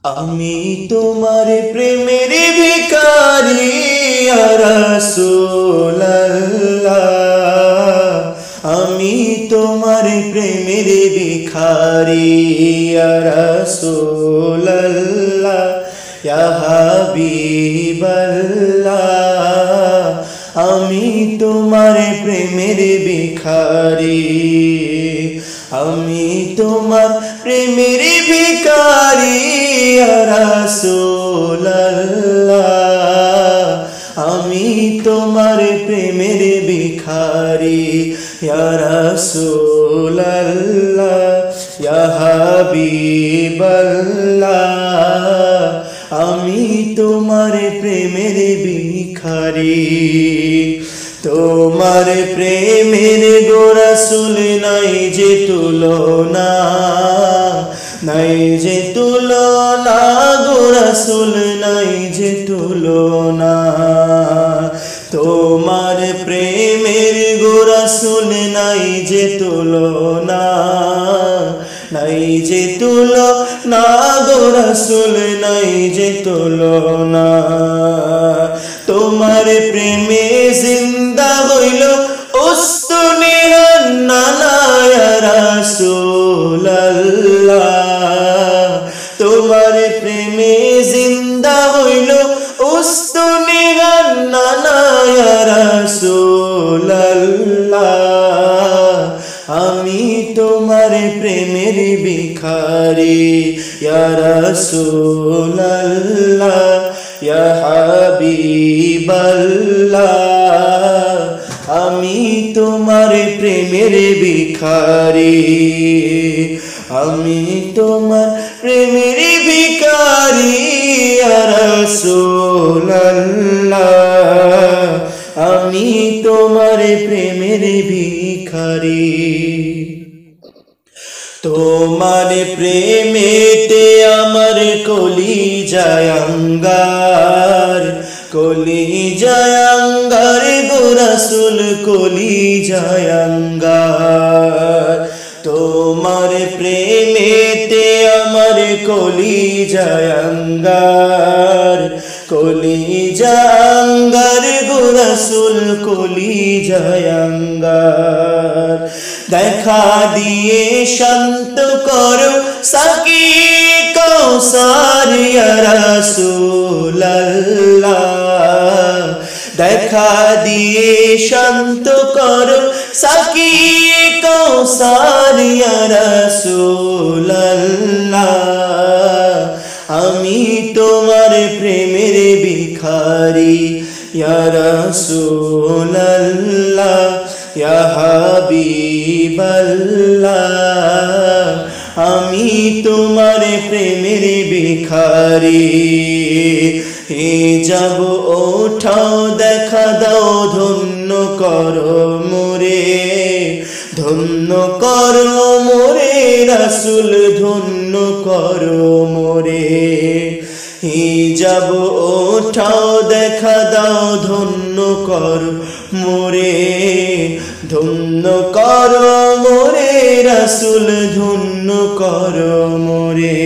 আমি তোমার প্রেমের ভিখারি ইয়া রাসূলুল্লাহ, আমি তোমার প্রেমের ভিখারি ইয়া রাসূলুল্লাহ, ইয়া হাবিবাল্লাহ, আমি তোমার প্রেমের ভিখারি, আমি তোমার প্রেমের ভিখারি ইয়া রাসূলুল্লাহ, আমি তোমার প্রেমের ভিখারি ইয়া রাসূলুল্লাহ, ইয়া হাবিবাল্লাহ, আমি তোমার প্রেমের ভিখারি। তোমার প্রেমের গো রাসূল নাই যে তুলনা, নাই যে তুলনা গো রাসূল নাই যে তুলনা। তোমার প্রেমের গো রাসূল নাই যে তুলনা, নাই যে তুলনা গো রাসূল নাই যে তুলনা। তোমার প্রেমে জিন্দা হইল উস্তুনে রান্নানা ইয়া রাসূলুল্লাহ, তোমার প্রেমে জিন্দা হইল উস্তুনে রান্নানা ইয়া রাসূলুল্লাহ, আমি তোমার প্রেমের ভিখারি ইয়া রাসূলুল্লাহ, ইয়া হাবিবাল্লাহ, আমি তোমার প্রেমের ভিখারি, আমি তোমার প্রেমের ভিখারি ইয়া রাসূলুল্লাহ, আমি তোমার প্রেমের ভিখারি। তোমার প্রেমেতে আমার কলিজায় আঙ্গার, কলিজায় আঙ্গার গো রাসূল কলিজায় আঙ্গার। তোমার প্রেমেতে আমার কলিজায় আঙ্গার, কলিজায় আঙ্গার গো রাসূল কলিজায় আঙ্গার। দেখা দিয়ে শান্ত করো সাকি কৌসার ইয়া রাসূলুল্লাহ, দেখা দিয়ে শান্ত করো সাকি কৌসার ইয়া রাসূলুল্লাহ, আমি তোমার প্রেমের ভিখারি ইয়া রাসূলুল্লাহ, ইয়া হাবিবাল্লাহ, আমি তোমার প্রেমের ভিখারি। হিজাব ওঠাও দেখা দাও ধন্য করো মোরে, ধন্য করো মোরে রাসূল ধন্য করো মোরে। হিজাব ওঠাও দেখা দাও ধন্য করো মোরে, ধন্য করো মোরে রাসূল ধন্য করো মোরে।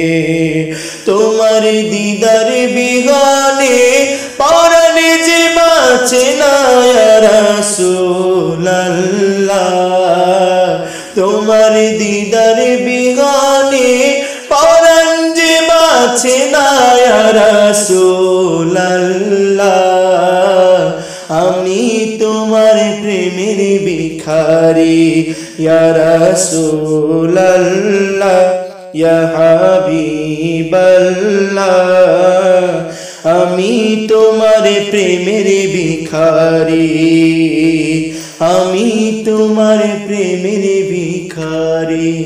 তোমার দিদার বিগানে পরাণ যে বাঁচে না ইয়া রাসূলুল্লাহ, তোমার দিদার বিগানে পরাণ যে বাঁচে না ইয়া রাসূলুল্লাহ, আমি তোমার প্রেমের ভিখারি ইয়া রাসূলুল্লাহ, ইয়া হাবিবাল্লাহ, আমি তোমার প্রেমের ভিখারি, আমি তোমার প্রেমের ভিখারি।